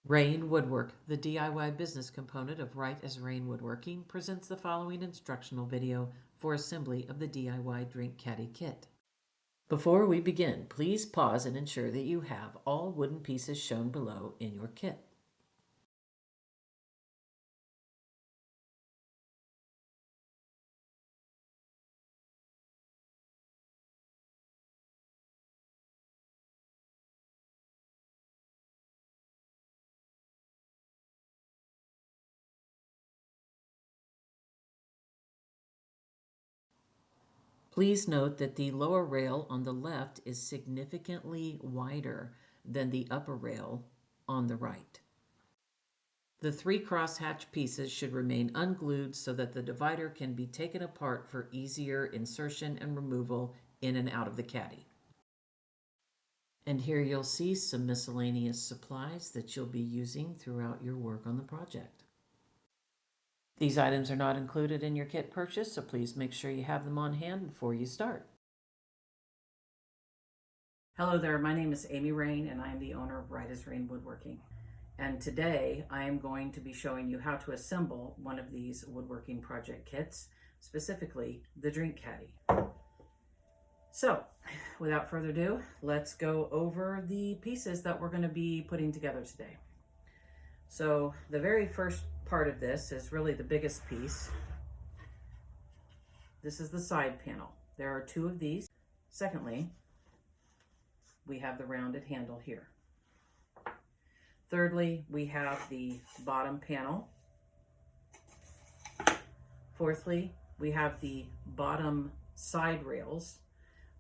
Rayne Woodwork, the DIY business component of Right as Rayne Woodworking, presents the following instructional video for assembly of the DIY Drink Caddy kit. Before we begin, please pause and ensure that you have all wooden pieces shown below in your kit. Please note that the lower rail on the left is significantly wider than the upper rail on the right. The 3 crosshatch pieces should remain unglued so that the divider can be taken apart for easier insertion and removal in and out of the caddy. And here you'll see some miscellaneous supplies that you'll be using throughout your work on the project. These items are not included in your kit purchase, so please make sure you have them on hand before you start. Hello there, my name is Amy Rayne and I am the owner of Right as Rayne Woodworking. And today I am going to be showing you how to assemble one of these woodworking project kits, specifically the Drink Caddy. So, without further ado, let's go over the pieces that we're going to be putting together today. So, the very first part of this is really the biggest piece. This is the side panel. There are 2 of these. Secondly, we have the rounded handle here. Thirdly, we have the bottom panel. Fourthly, we have the bottom side rails,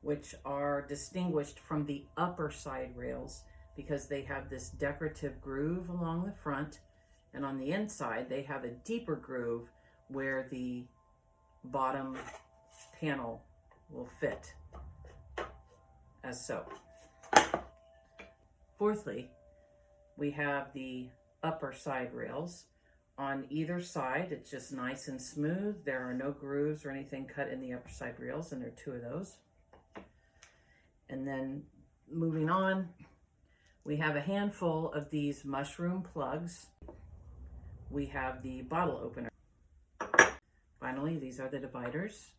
which are distinguished from the upper side rails because they have this decorative groove along the front, and on the inside they have a deeper groove where the bottom panel will fit, as so. Fourthly, we have the upper side rails. On either side, it's just nice and smooth. There are no grooves or anything cut in the upper side rails, and there are 2 of those. And then moving on, we have a handful of these mushroom plugs. We have the bottle opener. Finally, these are the dividers.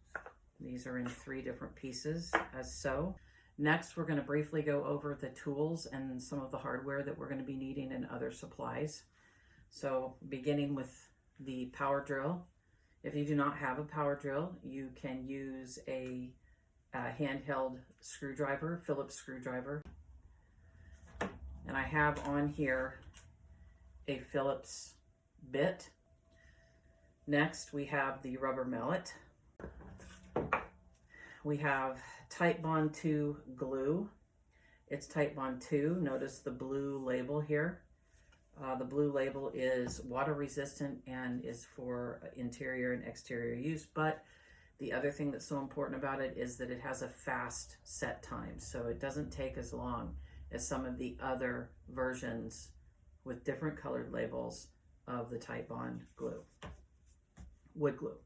These are in 3 different pieces, as so. Next, we're going to briefly go over the tools and some of the hardware that we're going to be needing and other supplies. So, beginning with the power drill. If you do not have a power drill, you can use a handheld screwdriver, Phillips screwdriver. And I have on here a Phillips bit. Next, we have the rubber mallet. We have Titebond 2 glue. It's Titebond 2. Notice the blue label here. The blue label is water resistant and is for interior and exterior use, but the other thing that's so important about it is that it has a fast set time, so it doesn't take as long as some of the other versions with different colored labels of the Titebond glue, wood glue.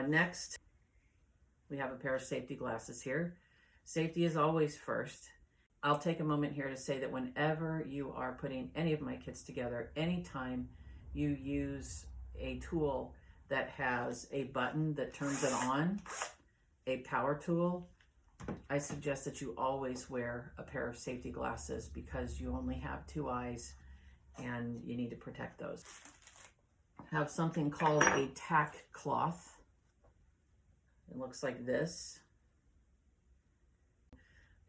Next, we have a pair of safety glasses here. Safety is always first. I'll take a moment here to say that whenever you are putting any of my kits together, anytime you use a tool that has a button that turns it on, a power tool, I suggest that you always wear a pair of safety glasses because you only have 2 eyes and you need to protect those. Have something called a tack cloth. It looks like this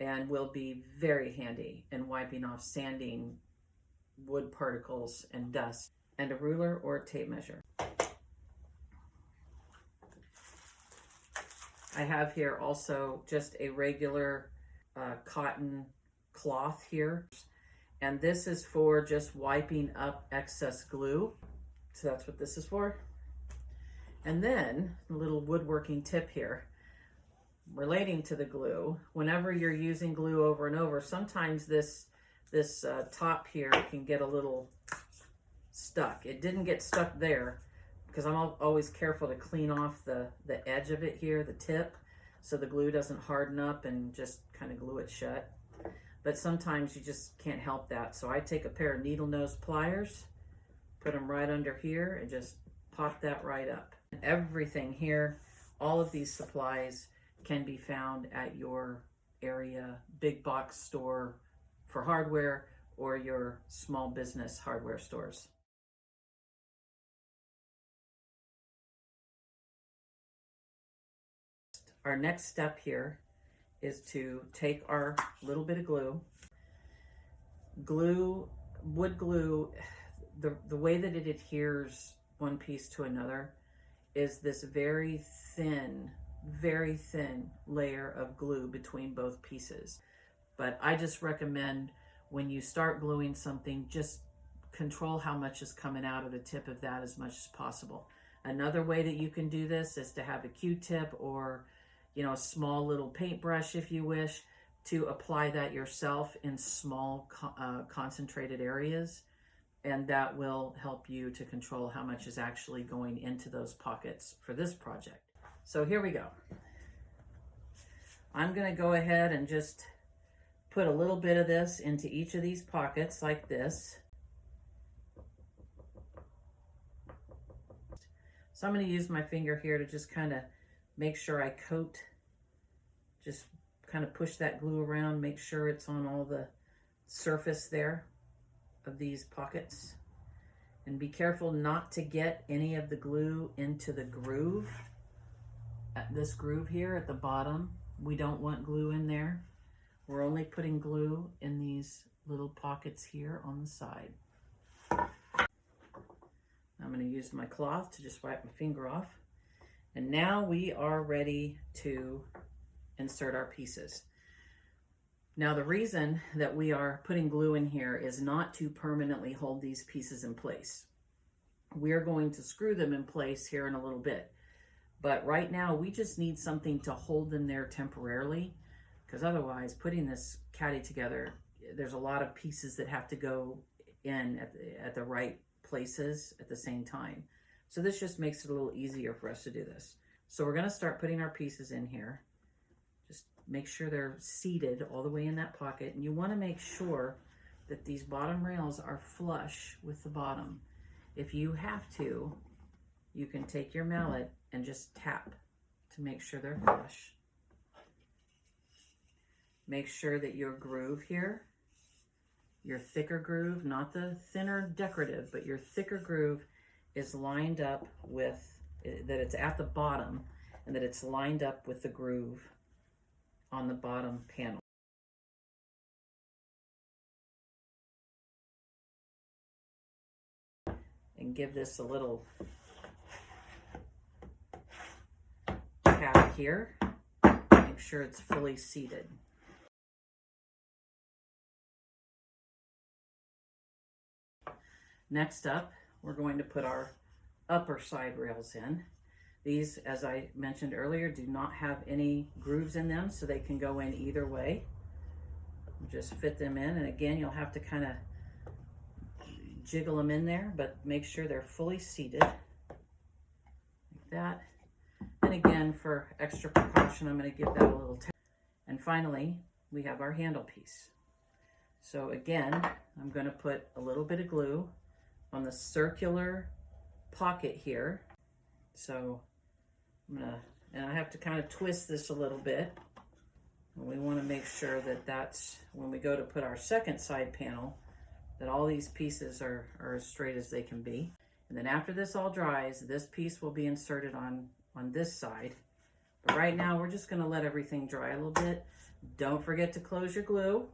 and will be very handy in wiping off sanding, wood particles, and dust, and a ruler or a tape measure. I have here also just a regular cotton cloth here, and this is for just wiping up excess glue. So that's what this is for. And then a little woodworking tip here relating to the glue. Whenever you're using glue over and over, sometimes this top here can get a little stuck. It didn't get stuck there because I'm always careful to clean off the edge of it here, the tip, so the glue doesn't harden up and just kind of glue it shut. but sometimes you just can't help that. So I take a pair of needle nose pliers, put them right under here, and just pop that right up. Everything here, all of these supplies can be found at your area big box store for hardware or your small business hardware stores. Our next step here is to take our little bit of glue. Wood glue, the way that it adheres one piece to another is this very thin layer of glue between both pieces. But I just recommend when you start gluing something, just control how much is coming out of the tip of that as much as possible. Another way that you can do this is to have a Q-tip or, you know, a small little paintbrush if you wish, to apply that yourself in small concentrated areas, and that will help you to control how much is actually going into those pockets for this project. So here we go. I'm going to go ahead and just put a little bit of this into each of these pockets like this. So I'm going to use my finger here to just kind of make sure I coat, just kind of push that glue around, make sure it's on all the surface there of these pockets. And be careful not to get any of the glue into the groove. At this groove here at the bottom, we don't want glue in there. We're only putting glue in these little pockets here on the side. I'm going to use my cloth to just wipe my finger off. And now we are ready to insert our pieces. Now the reason that we are putting glue in here is not to permanently hold these pieces in place. We're going to screw them in place here in a little bit. But right now we just need something to hold them there temporarily, because otherwise putting this caddy together, there's a lot of pieces that have to go in at the right places at the same time. So this just makes it a little easier for us to do this. So we're going to start putting our pieces in here. Just make sure they're seated all the way in that pocket. And you want to make sure that these bottom rails are flush with the bottom. If you have to, you can take your mallet and just tap to make sure they're flush. Make sure that your groove here, your thicker groove, not the thinner decorative, but your thicker groove is lined up with, that it's at the bottom and that it's lined up with the groove on the bottom panel. And give this a little tap here. Make sure it's fully seated. Next up, we're going to put our upper side rails in. These, as I mentioned earlier, do not have any grooves in them, so they can go in either way. Just fit them in, and again, you'll have to kind of jiggle them in there, but make sure they're fully seated like that. And again, for extra precaution, I'm going to give that a little tap. And finally, we have our handle piece. So again, I'm going to put a little bit of glue on the circular pocket here. So and I have to kind of twist this a little bit. And we want to make sure that that's, when we go to put our second side panel, that all these pieces are as straight as they can be. And then after this all dries, this piece will be inserted on this side. But right now, we're just going to let everything dry a little bit. Don't forget to close your glue.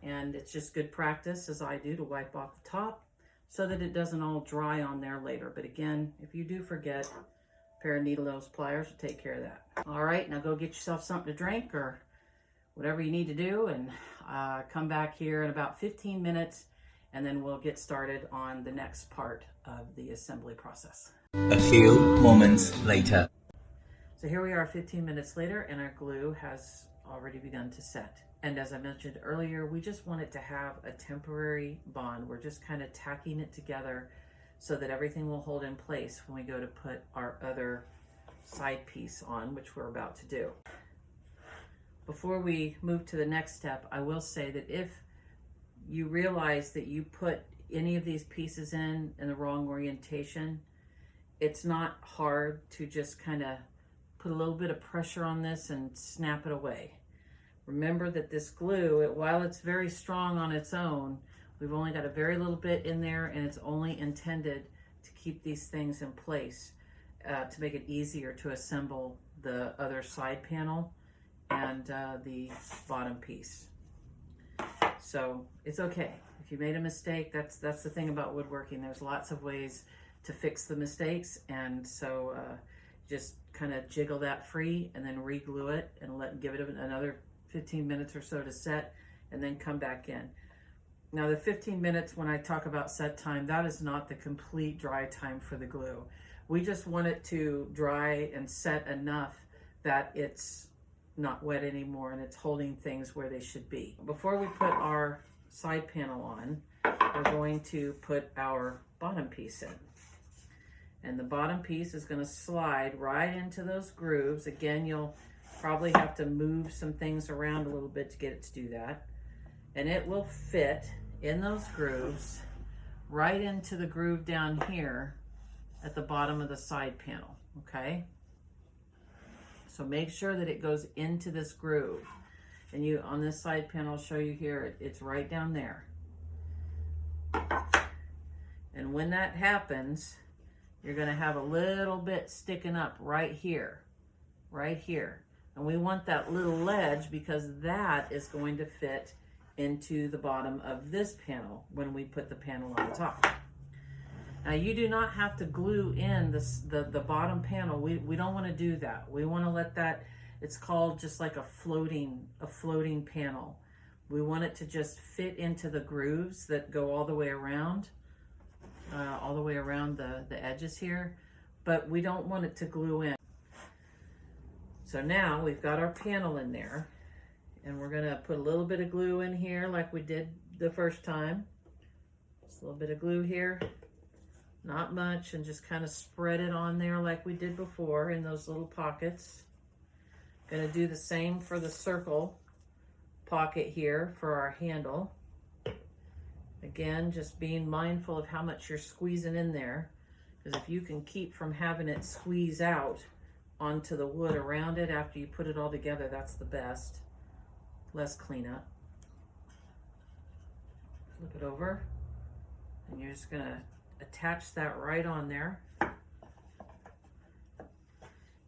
And it's just good practice, as I do, to wipe off the top so that it doesn't all dry on there later. But again, if you do forget, a pair of needle nose pliers will take care of that. All right, now go get yourself something to drink or whatever you need to do, and come back here in about 15 minutes, and then we'll get started on the next part of the assembly process. A few moments later. So here we are 15 minutes later, and our glue has already begun to set. And as I mentioned earlier, we just want it to have a temporary bond. We're just kind of tacking it together so that everything will hold in place when we go to put our other side piece on, which we're about to do. Before we move to the next step, I will say that if you realize that you put any of these pieces in the wrong orientation, it's not hard to just kind of put a little bit of pressure on this and snap it away. Remember that this glue, while it's very strong on its own, we've only got a very little bit in there, and it's only intended to keep these things in place, to make it easier to assemble the other side panel and the bottom piece. So it's okay. If you made a mistake, that's the thing about woodworking. There's lots of ways to fix the mistakes, and so just kind of jiggle that free and then re-glue it and give it another 15 minutes or so to set, and then come back in. Now the 15 minutes, when I talk about set time, that is not the complete dry time for the glue. We just want it to dry and set enough that it's not wet anymore and it's holding things where they should be. Before we put our side panel on, we're going to put our bottom piece in. And the bottom piece is going to slide right into those grooves. Again, you'll probably have to move some things around a little bit to get it to do that. And it will fit in those grooves right into the groove down here at the bottom of the side panel, okay? So make sure that it goes into this groove. And you, on this side panel, I'll show you here, it's right down there. And when that happens, you're gonna have a little bit sticking up right here, right here. And we want that little ledge because that is going to fit into the bottom of this panel when we put the panel on top. Now you do not have to glue in the bottom panel. We don't want to do that. We want to let that, it's called just like a floating panel. We want it to just fit into the grooves that go all the way around the edges here, but we don't want it to glue in. So now we've got our panel in there, and we're gonna put a little bit of glue in here like we did the first time. Just a little bit of glue here, not much, and just kind of spread it on there like we did before in those little pockets. Gonna do the same for the circle pocket here for our handle. Again, just being mindful of how much you're squeezing in there, because if you can keep from having it squeeze out onto the wood around it after you put it all together, that's the best. Less cleanup. Flip it over, and you're just gonna attach that right on there.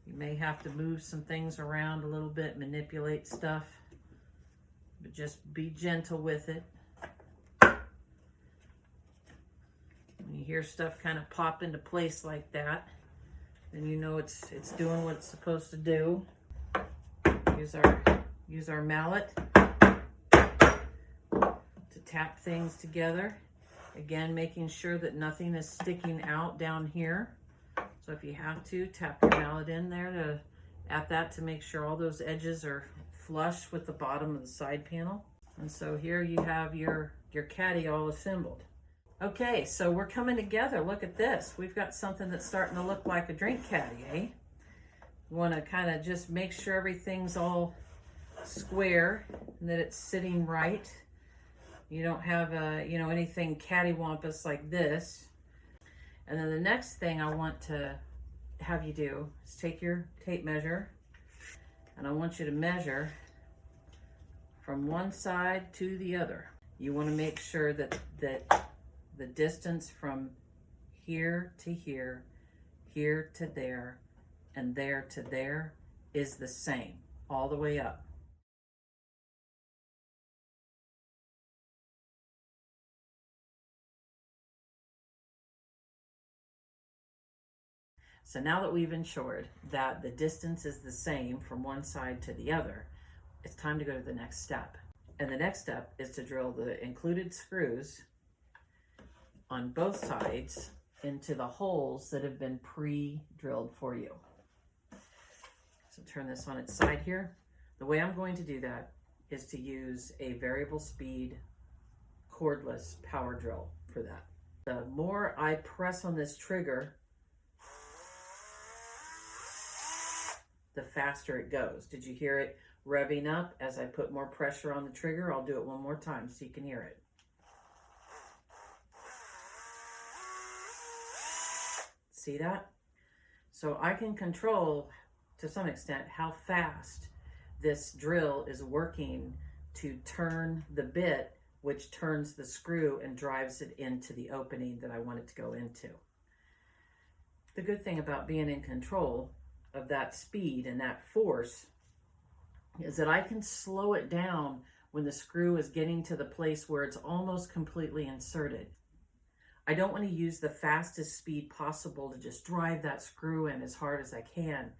You may have to move some things around a little bit, manipulate stuff, but just be gentle with it. When you hear stuff kind of pop into place like that, then you know it's doing what it's supposed to do. Use our mallet to tap things together. Again, making sure that nothing is sticking out down here. So if you have to, tap your mallet in there to make sure all those edges are flush with the bottom of the side panel. And so here you have your caddy all assembled. Okay, so we're coming together. Look at this. We've got something that's starting to look like a drink caddy, eh? We want to kind of just make sure everything's all square and that it's sitting right. You don't have anything cattywampus like this. And then the next thing I want to have you do is take your tape measure, and I want you to measure from one side to the other. You want to make sure that the distance from here to here, here to there, and there to there is the same all the way up. So now that we've ensured that the distance is the same from one side to the other, it's time to go to the next step. And the next step is to drill the included screws on both sides into the holes that have been pre-drilled for you. So turn this on its side here. The way I'm going to do that is to use a variable speed cordless power drill for that. The more I press on this trigger, the faster it goes. Did you hear it revving up as I put more pressure on the trigger? I'll do it one more time so you can hear it. See that? So I can control, to some extent, how fast this drill is working to turn the bit, which turns the screw and drives it into the opening that I want it to go into. The good thing about being in control of that speed and that force is that I can slow it down when the screw is getting to the place where it's almost completely inserted. I don't want to use the fastest speed possible to just drive that screw in as hard as I can,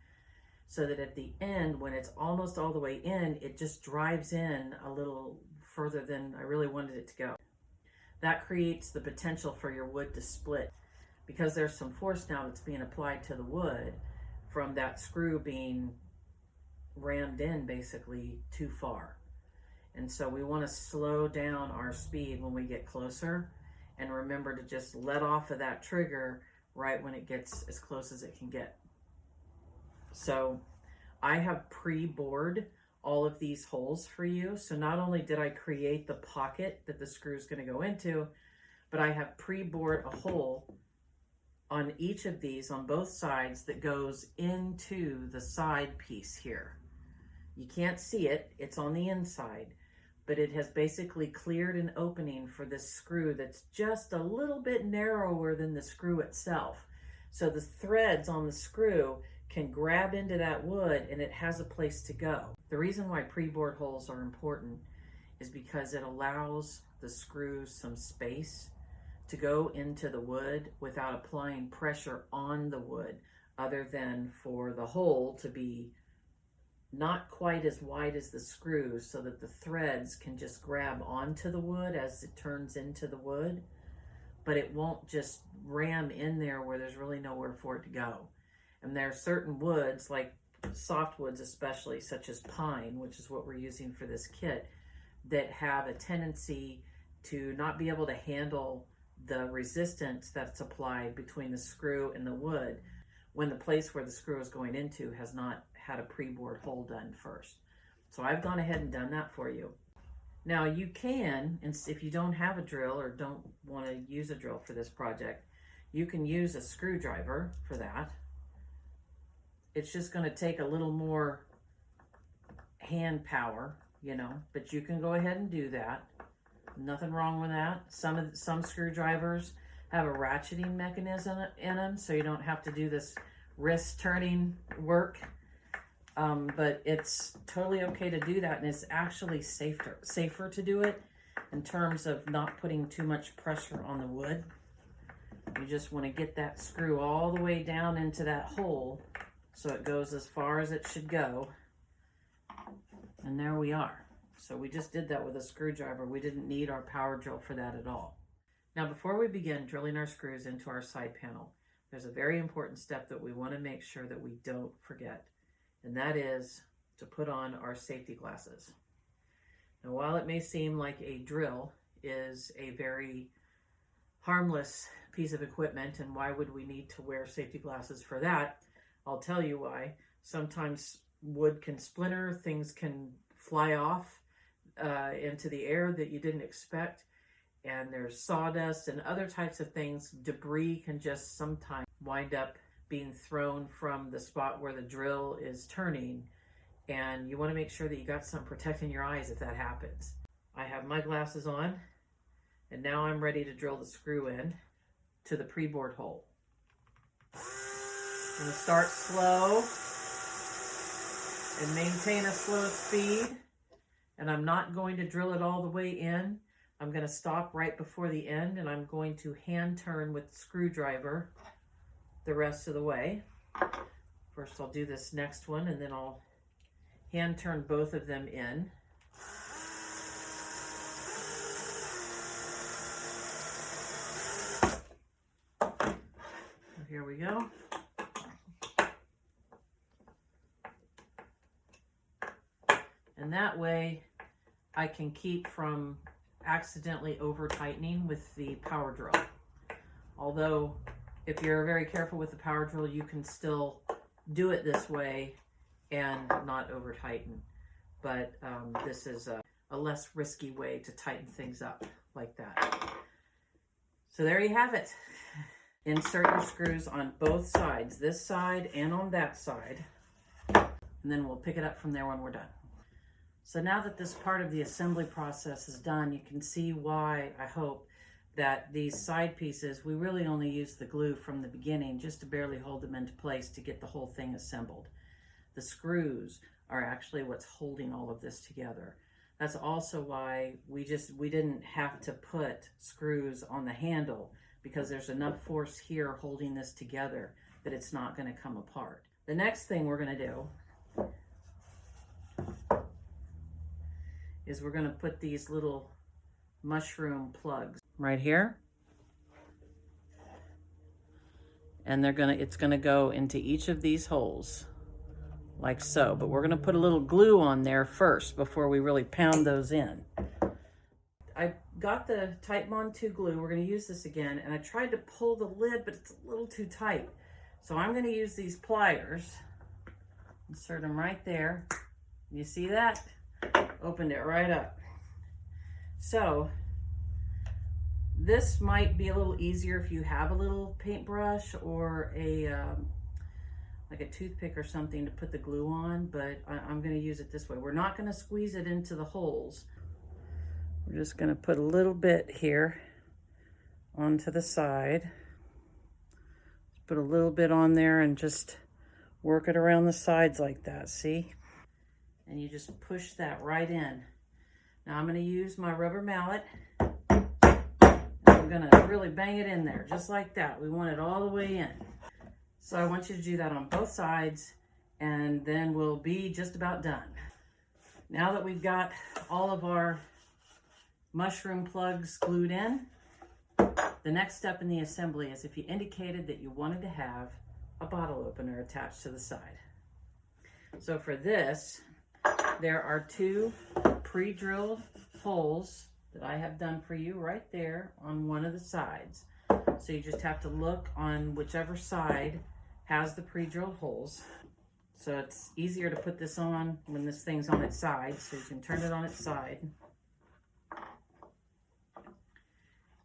so that at the end, when it's almost all the way in, it just drives in a little further than I really wanted it to go. That creates the potential for your wood to split, because there's some force now that's being applied to the wood from that screw being rammed in basically too far. And so we want to slow down our speed when we get closer, and remember to just let off of that trigger right when it gets as close as it can get. So I have pre-bored all of these holes for you. So not only did I create the pocket that the screw is going to go into, but I have pre-bored a hole on each of these on both sides that goes into the side piece here. You can't see it, it's on the inside, but it has basically cleared an opening for this screw that's just a little bit narrower than the screw itself. So the threads on the screw can grab into that wood and it has a place to go. The reason why pre-bored holes are important is because it allows the screws some space to go into the wood without applying pressure on the wood, other than for the hole to be not quite as wide as the screws so that the threads can just grab onto the wood as it turns into the wood, but it won't just ram in there where there's really nowhere for it to go. And there are certain woods, like softwoods especially, such as pine, which is what we're using for this kit, that have a tendency to not be able to handle the resistance that's applied between the screw and the wood when the place where the screw is going into has not had a pre-bored hole done first. So I've gone ahead and done that for you. Now you can, and if you don't have a drill or don't want to use a drill for this project, you can use a screwdriver for that. It's just going to take a little more hand power, you know, but you can go ahead and do that. Nothing wrong with that. Some screwdrivers have a ratcheting mechanism in them, so you don't have to do this wrist turning work. But it's totally okay to do that, and it's actually safer to do it in terms of not putting too much pressure on the wood. You just want to get that screw all the way down into that hole so it goes as far as it should go. And there we are. So we just did that with a screwdriver. We didn't need our power drill for that at all. Now, before we begin drilling our screws into our side panel, there's a very important step that we want to make sure that we don't forget, and that is to put on our safety glasses. Now, while it may seem like a drill is a very harmless piece of equipment, and why would we need to wear safety glasses for that, I'll tell you why. Sometimes wood can splinter, things can fly off into the air that you didn't expect, and there's sawdust and other types of things. Debris can just sometimes wind up being thrown from the spot where the drill is turning, and you want to make sure that you got something protecting your eyes if that happens. I have my glasses on, and now I'm ready to drill the screw in to the pre-bored hole. I'm going to start slow and maintain a slow speed, and I'm not going to drill it all the way in. I'm going to stop right before the end, and I'm going to hand turn with the screwdriver the rest of the way. First I'll do this next one, and then I'll hand turn both of them in. So here we go. And that way I can keep from accidentally over tightening with the power drill. Although if you're very careful with the power drill, you can still do it this way and not over tighten. But this is a less risky way to tighten things up like that. So there you have it. Insert your screws on both sides, this side and on that side. And then we'll pick it up from there when we're done. So now that this part of the assembly process is done, you can see why, I hope, that these side pieces, we really only use the glue from the beginning just to barely hold them into place to get the whole thing assembled. The screws are actually what's holding all of this together. That's also why we didn't have to put screws on the handle, because there's enough force here holding this together that it's not going to come apart. The next thing we're going to do is we're going to put these little mushroom plugs right here, and it's going to go into each of these holes like so, but we're going to put a little glue on there first before we really pound those in. I got the Titebond 2 glue. We're going to use this again, and I tried to pull the lid, but it's a little too tight. So I'm going to use these pliers, insert them right there. You see that? Opened it right up. So this might be a little easier if you have a little paintbrush or like a toothpick or something to put the glue on, but I'm going to use it this way. We're not going to squeeze it into the holes. We're just going to put a little bit here onto the side. Put a little bit on there and just work it around the sides like that, see? And you just push that right in. Now I'm going to use my rubber mallet. I'm going to really bang it in there, just like that. We want it all the way in. So I want you to do that on both sides, and then we'll be just about done. Now that we've got all of our mushroom plugs glued in, the next step in the assembly is if you indicated that you wanted to have a bottle opener attached to the side. So for this, there are 2 pre-drilled holes that I have done for you right there on one of the sides. So you just have to look on whichever side has the pre-drilled holes. So it's easier to put this on when this thing's on its side, so you can turn it on its side.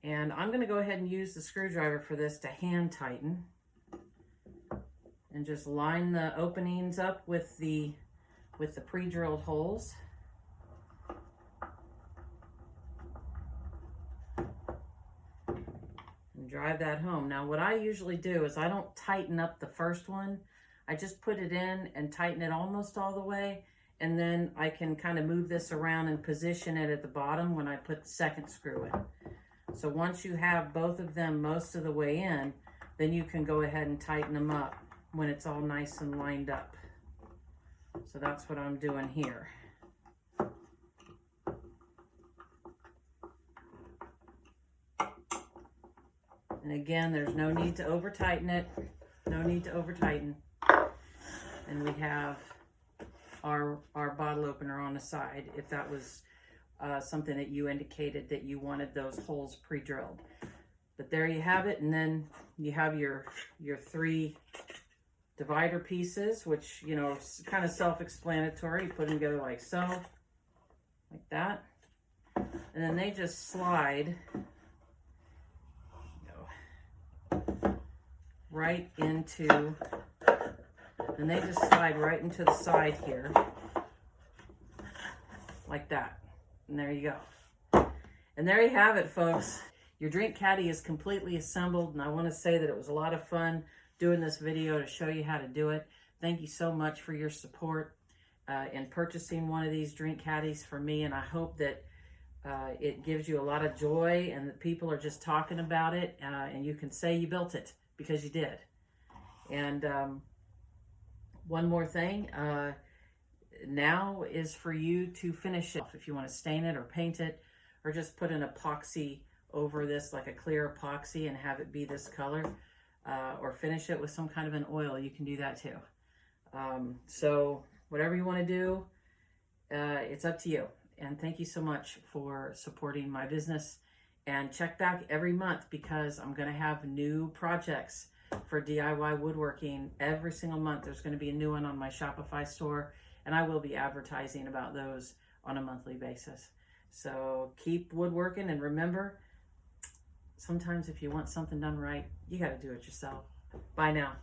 And I'm going to go ahead and use the screwdriver for this to hand tighten. And just line the openings up with the pre-drilled holes. And drive that home. Now what I usually do is I don't tighten up the first one. I just put it in and tighten it almost all the way. And then I can kind of move this around and position it at the bottom when I put the second screw in. So once you have both of them most of the way in, then you can go ahead and tighten them up when it's all nice and lined up. So that's what I'm doing here. And again, there's no need to over tighten it. No need to over tighten. And we have our bottle opener on the side, if that was something that you indicated that you wanted those holes pre-drilled. But there you have it, and then you have your 3 divider pieces, which, you know, is kind of self-explanatory. You put them together like so, like that, and then they just slide right into, and they just slide right into the side here, like that. And there you go. And there you have it, folks. Your Drink Caddy is completely assembled, and I want to say that it was a lot of fun doing this video to show you how to do it. Thank you so much for your support in purchasing one of these Drink Caddies for me, and I hope that it gives you a lot of joy and that people are just talking about it, and you can say you built it because you did. And one more thing, now is for you to finish it. If you want to stain it or paint it, or just put an epoxy over this, like a clear epoxy, and have it be this color, or finish it with some kind of an oil, you can do that too. So whatever you want to do, it's up to you. And thank you so much for supporting my business. And check back every month, because I'm going to have new projects for DIY woodworking. Every single month there's going to be a new one on my Shopify store, and I will be advertising about those on a monthly basis. So keep woodworking, and remember, sometimes if you want something done right, you got to do it yourself. Bye now.